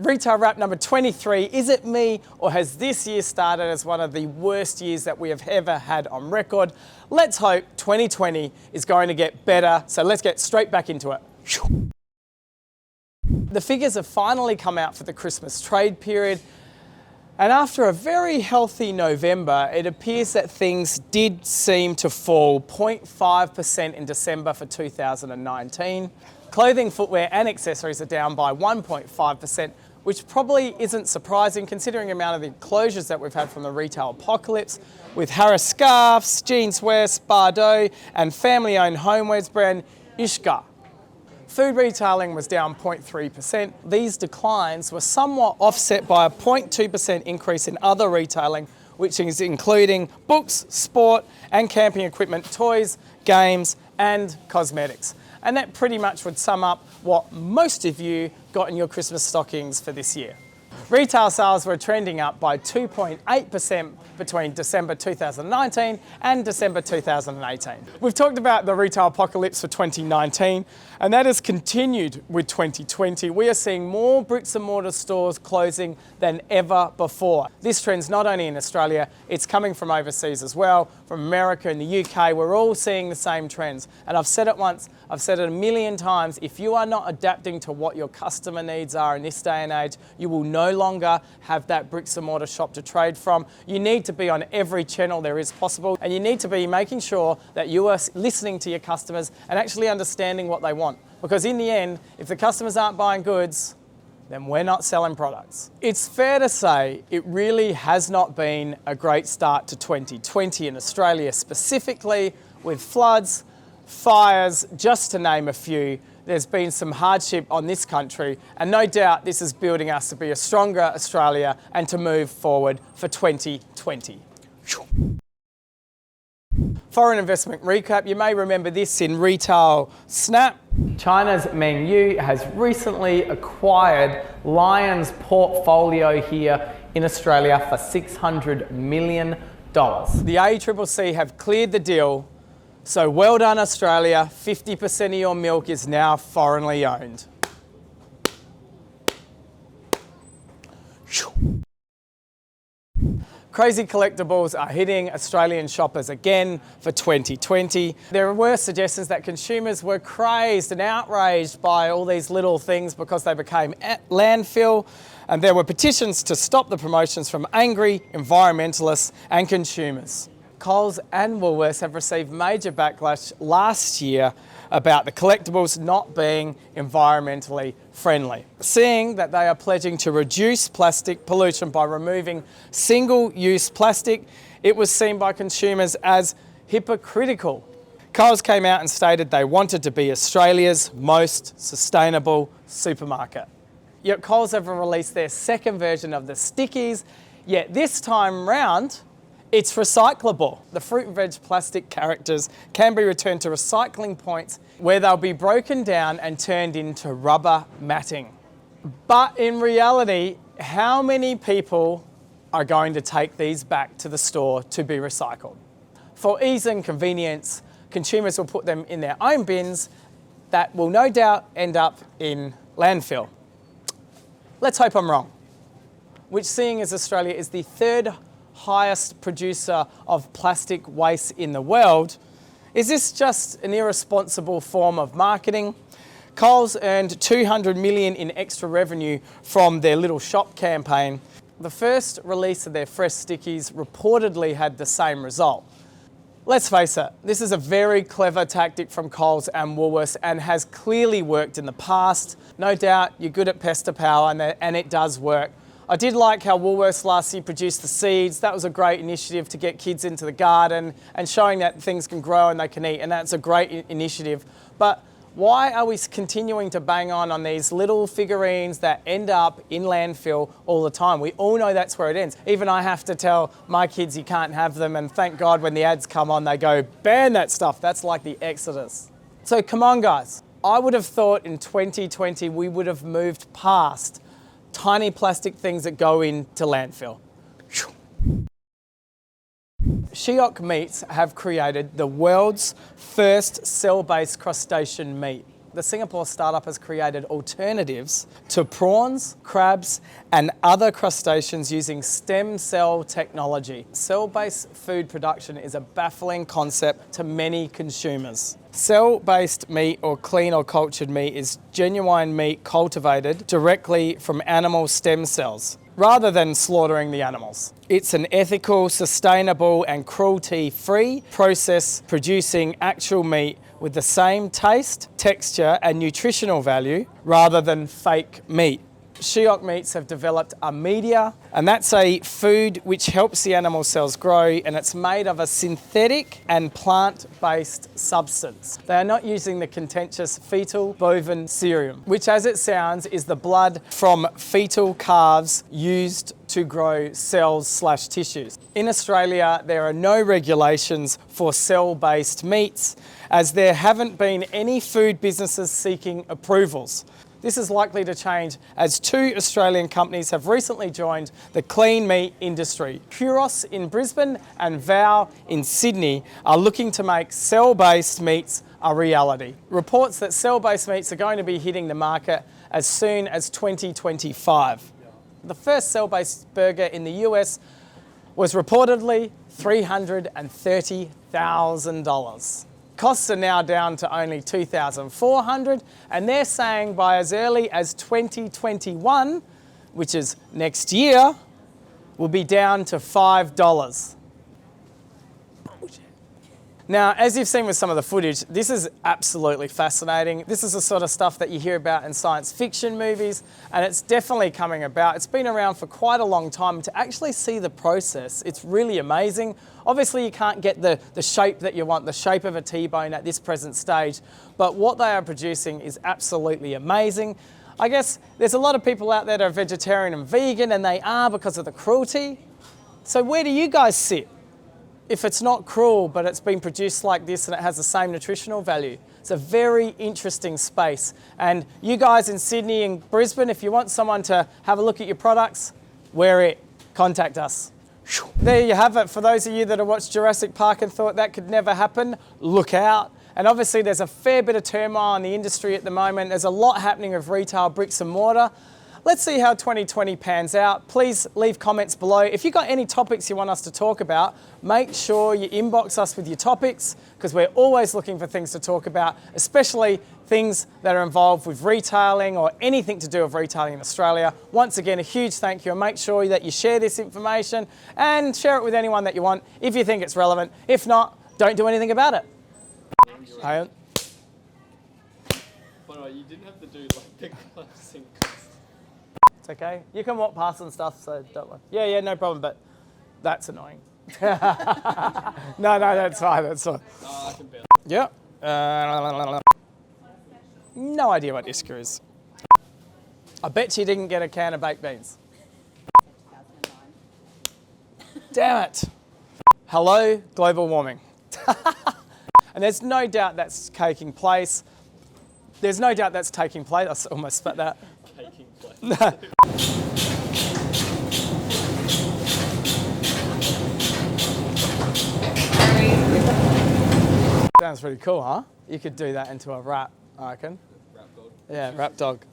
Retail Wrap number 23, is it me or has this year started as one of the worst years that we have ever had on record? Let's hope 2020 is going to get better, so let's get straight back into it. The figures have finally come out for the Christmas trade period, and after a very healthy November, it appears that things did seem to fall 0.5% in December for 2019. Clothing, footwear and accessories are down by 1.5%, which probably isn't surprising considering the amount of the closures that we've had from the retail apocalypse, with Harris Scarfs, Jeans West, Bardot and family-owned homewares brand Ishka. Food retailing was down 0.3%. These declines were somewhat offset by a 0.2% increase in other retailing, which is including books, sport and camping equipment, toys, games and cosmetics. And that pretty much would sum up what most of you got in your Christmas stockings for this year. Retail sales were trending up by 2.8% between December 2019 and December 2018. We've talked about the retail apocalypse for 2019, and that has continued with 2020. We are seeing more bricks and mortar stores closing than ever before. This trend's not only in Australia, it's coming from overseas as well, from America and the UK. We're all seeing the same trends. And I've said it once, I've said it a million times, if you are not adapting to what your customer needs are in this day and age, you will no longer have that bricks and mortar shop to trade from. You need to be on every channel there is possible, and you need to be making sure that you are listening to your customers and actually understanding what they want. Because in the end, if the customers aren't buying goods, then we're not selling products. It's fair to say it really has not been a great start to 2020 in Australia, specifically with floods, fires, just to name a few. There's been some hardship on this country, and no doubt this is building us to be a stronger Australia and to move forward for 2020. Foreign investment recap. You may remember this in retail snap. China's Meng Yu has recently acquired Lion's portfolio here in Australia for $600 million. The ACCC have cleared the deal, so well done Australia, 50% of your milk is now foreignly owned. Crazy collectibles are hitting Australian shoppers again for 2020. There were suggestions that consumers were crazed and outraged by all these little things because they became at landfill, and there were petitions to stop the promotions from angry environmentalists and consumers. Coles and Woolworths have received major backlash last year about the collectibles not being environmentally friendly, seeing that they are pledging to reduce plastic pollution by removing single-use plastic. It was seen by consumers as hypocritical. Coles came out and stated they wanted to be Australia's most sustainable supermarket. Yet Coles have released their second version of the stickies, yet this time round, it's recyclable. The fruit and veg plastic characters can be returned to recycling points where they'll be broken down and turned into rubber matting. But in reality, how many people are going to take these back to the store to be recycled? For ease and convenience, consumers will put them in their own bins that will no doubt end up in landfill. Let's hope I'm wrong. Which, seeing as Australia is the third highest producer of plastic waste in the world, is this just an irresponsible form of marketing? Coles earned $200 million in extra revenue from their Little Shop campaign. The first release of their fresh stickies reportedly had the same result. Let's face it, this is a very clever tactic from Coles and Woolworths and has clearly worked in the past. No doubt you're good at pest to power and it does work. I did like how Woolworths last year produced the seeds. That was a great initiative to get kids into the garden and showing that things can grow and they can eat, and that's a great initiative. But why are we continuing to bang on these little figurines that end up in landfill all the time? We all know that's where it ends. Even I have to tell my kids you can't have them, and thank God when the ads come on they go, ban that stuff. That's like the Exodus. So come on guys, I would have thought in 2020 we would have moved past tiny plastic things that go into landfill. Shiok Meats have created the world's first cell-based crustacean meat. the Singapore startup has created alternatives to prawns, crabs, and other crustaceans using stem cell technology. Cell-based food production is a baffling concept to many consumers. Cell-based meat or clean or cultured meat is genuine meat cultivated directly from animal stem cells, rather than slaughtering the animals. It's an ethical, sustainable and cruelty-free process producing actual meat with the same taste, texture and nutritional value rather than fake meat. Shiok meats have developed a media, and that's a food which helps the animal cells grow, and it's made of a synthetic and plant-based substance. They are not using the contentious fetal bovine serum, which as it sounds is the blood from fetal calves used to grow cells/tissues. In Australia, there are no regulations for cell-based meats, as there haven't been any food businesses seeking approvals. This is likely to change as 2 Australian companies have recently joined the clean meat industry. Puros in Brisbane and Vow in Sydney are looking to make cell-based meats a reality. Reports that cell-based meats are going to be hitting the market as soon as 2025. The first cell-based burger in the US was reportedly $330,000. Costs are now down to only $2,400, and they're saying by as early as 2021, which is next year, will be down to $5. Now, as you've seen with some of the footage, this is absolutely fascinating. This is the sort of stuff that you hear about in science fiction movies, and it's definitely coming about. It's been around for quite a long time. To actually see the process, it's really amazing. Obviously, you can't get the shape that you want, the shape of a T-bone at this present stage, but what they are producing is absolutely amazing. I guess there's a lot of people out there that are vegetarian and vegan, and they are because of the cruelty. So where do you guys sit? If it's not cruel, but it's been produced like this and it has the same nutritional value. It's a very interesting space. And you guys in Sydney and Brisbane, if you want someone to have a look at your products, wear it. Contact us. There you have it. For those of you that have watched Jurassic Park and thought that could never happen, look out. And obviously there's a fair bit of turmoil in the industry at the moment. There's a lot happening with retail bricks and mortar. Let's see how 2020 pans out. Please leave comments below. If you've got any topics you want us to talk about, make sure you inbox us with your topics, because we're always looking for things to talk about, especially things that are involved with retailing or anything to do with retailing in Australia. Once again, a huge thank you, and make sure that you share this information and share it with anyone that you want if you think it's relevant. If not, don't do anything about it. By the way, you didn't have to do like the closing. It's okay. You can walk past and stuff, so don't worry. Yeah, no problem, but that's annoying. No, that's fine, that's fine. I can bear Yep. No idea what Iska is. I bet you didn't get a can of baked beans. Damn it. Hello, global warming. And there's no doubt that's taking place. There's no doubt that's taking place. I almost spat that. taking place. No. Sounds pretty cool, huh? You could do that into a rap, I reckon. Rap dog. Yeah, rap dog.